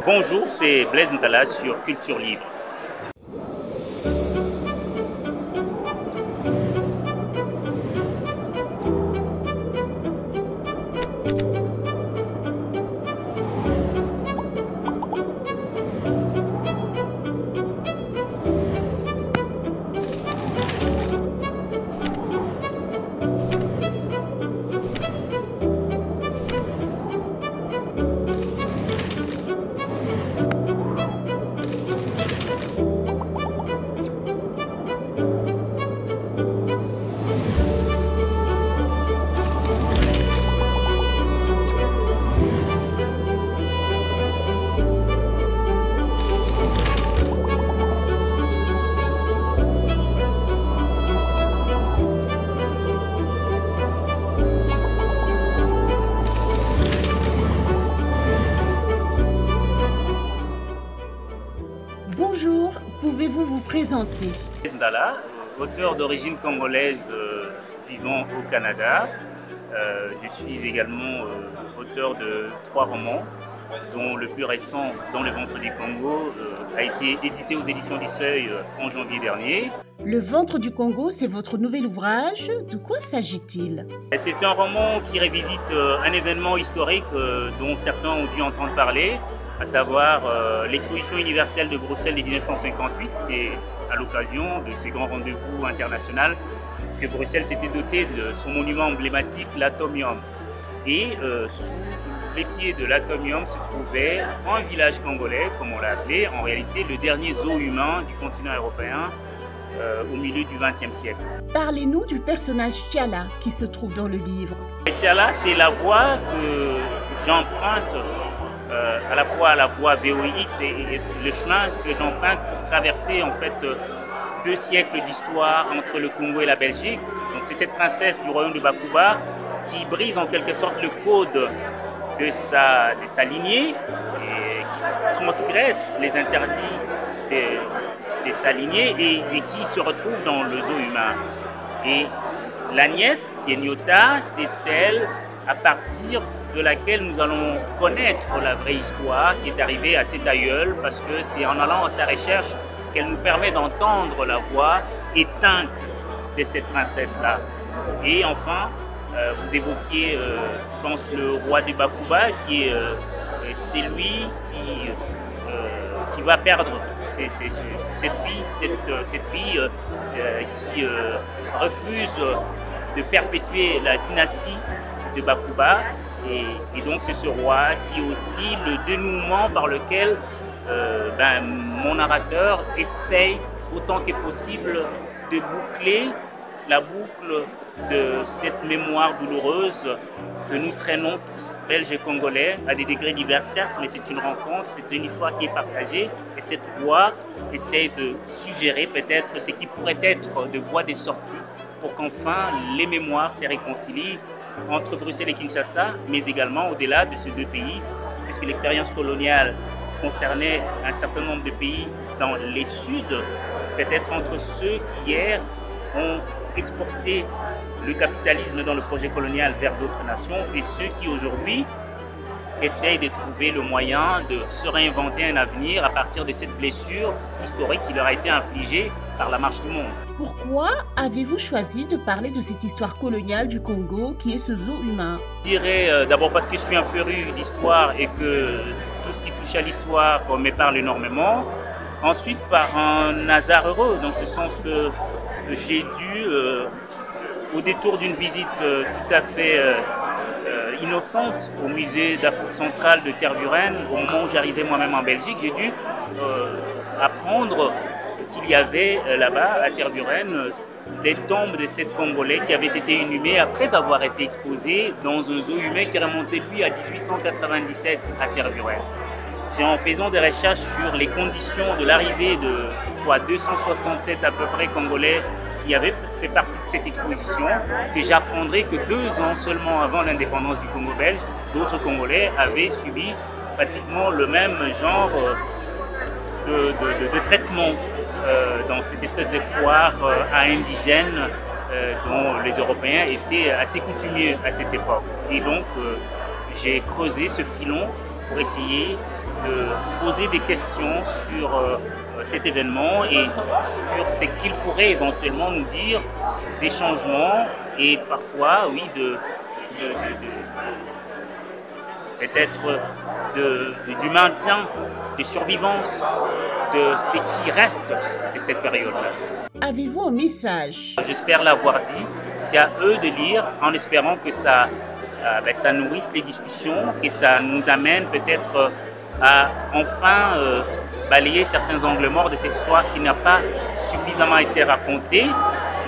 Bonjour, c'est Blaise Ndala sur Culture Livre. Bonjour, pouvez-vous vous présenter? Blaise Ndala, auteur d'origine congolaise vivant au Canada. Je suis également auteur de 3 romans, dont le plus récent, Dans le ventre du Congo, a été édité aux éditions du Seuil en janvier dernier. Le ventre du Congo, c'est votre nouvel ouvrage. De quoi s'agit-il? C'est un roman qui revisite un événement historique dont certains ont dû entendre parler, à savoir l'exposition universelle de Bruxelles de 1958. C'est à l'occasion de ces grands rendez-vous internationaux que Bruxelles s'était dotée de son monument emblématique, l'Atomium. Et sous les pieds de l'Atomium se trouvait un village congolais, comme on l'a appelé, en réalité le dernier zoo humain du continent européen au milieu du XXe siècle. Parlez-nous du personnage Tchala qui se trouve dans le livre. Tchala, c'est la voie que j'emprunte à la fois la voie VOX et le chemin que j'emprunte pour traverser en fait 2 siècles d'histoire entre le Congo et la Belgique. Donc c'est cette princesse du royaume de Bakuba qui brise en quelque sorte le code de sa lignée et qui transgresse les interdits de sa lignée et qui se retrouve dans le zoo humain. Et la nièce, qui est Nyota, c'est celle à partir de laquelle nous allons connaître la vraie histoire qui est arrivée à cet aïeul, parce que c'est en allant à sa recherche qu'elle nous permet d'entendre la voix éteinte de cette princesse-là. Et enfin, vous évoquiez, je pense, le roi de Bakuba, c'est lui qui va perdre cette fille qui refuse de perpétuer la dynastie de Bakuba. Et donc c'est ce roi qui est aussi le dénouement par lequel mon narrateur essaye autant que possible de boucler la boucle de cette mémoire douloureuse que nous traînons tous, Belges et Congolais, à des degrés divers certes, mais c'est une rencontre, c'est une histoire qui est partagée et cette voix essaye de suggérer peut-être ce qui pourrait être de voies de sortie pour qu'enfin les mémoires se réconcilient entre Bruxelles et Kinshasa, mais également au-delà de ces 2 pays, puisque l'expérience coloniale concernait un certain nombre de pays dans les Suds, peut-être entre ceux qui hier ont exporté le capitalisme dans le projet colonial vers d'autres nations et ceux qui aujourd'hui essayent de trouver le moyen de se réinventer un avenir à partir de cette blessure historique qui leur a été infligée par la marche du monde. Pourquoi avez-vous choisi de parler de cette histoire coloniale du Congo qui est ce zoo humain? Je dirais d'abord parce que je suis un féru d'histoire et que tout ce qui touche à l'histoire me parle énormément. Ensuite, par un hasard heureux, dans ce sens que j'ai dû, au détour d'une visite tout à fait innocente au musée d'Afrique centrale de Tervuren, au moment où j'arrivais moi-même en Belgique, j'ai dû apprendre qu'il y avait là-bas à Tervuren des tombes de 7 Congolais qui avaient été inhumés après avoir été exposés dans un zoo humain qui remontait lui à 1897 à Tervuren. C'est en faisant des recherches sur les conditions de l'arrivée de 267 à peu près Congolais qui avaient fait partie de cette exposition que j'apprendrai que 2 ans seulement avant l'indépendance du Congo belge, d'autres Congolais avaient subi pratiquement le même genre de traitement dans cette espèce de foire à indigènes dont les Européens étaient assez coutumiers à cette époque. Et donc j'ai creusé ce filon pour essayer de poser des questions sur cet événement et sur ce qu'il pourrait éventuellement nous dire des changements et parfois, oui, peut-être du maintien, de survivance de ce qui reste de cette période-là. Avez-vous un message? J'espère l'avoir dit. C'est à eux de lire en espérant que ça nourrisse les discussions, que ça nous amène peut-être à enfin balayer certains angles morts de cette histoire qui n'a pas suffisamment été racontée.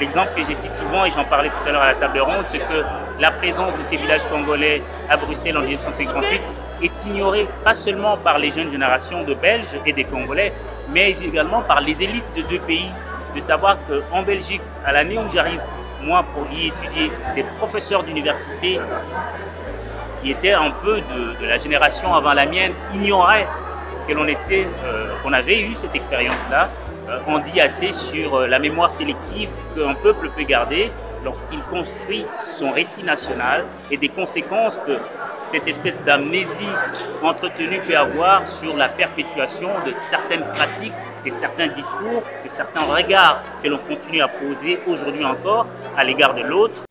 L'exemple que je cite souvent, et j'en parlais tout à l'heure à la table ronde, c'est que la présence de ces villages congolais à Bruxelles en 1958 est ignorée pas seulement par les jeunes générations de Belges et des Congolais, mais également par les élites de deux pays. De savoir qu'en Belgique, à l'année où j'arrive, moi, pour y étudier, des professeurs d'université qui étaient un peu de la génération avant la mienne ignoraient qu'on avait eu cette expérience-là. On dit assez sur la mémoire sélective qu'un peuple peut garder lorsqu'il construit son récit national et des conséquences que cette espèce d'amnésie entretenue peut avoir sur la perpétuation de certaines pratiques, de certains discours, de certains regards que l'on continue à poser aujourd'hui encore à l'égard de l'autre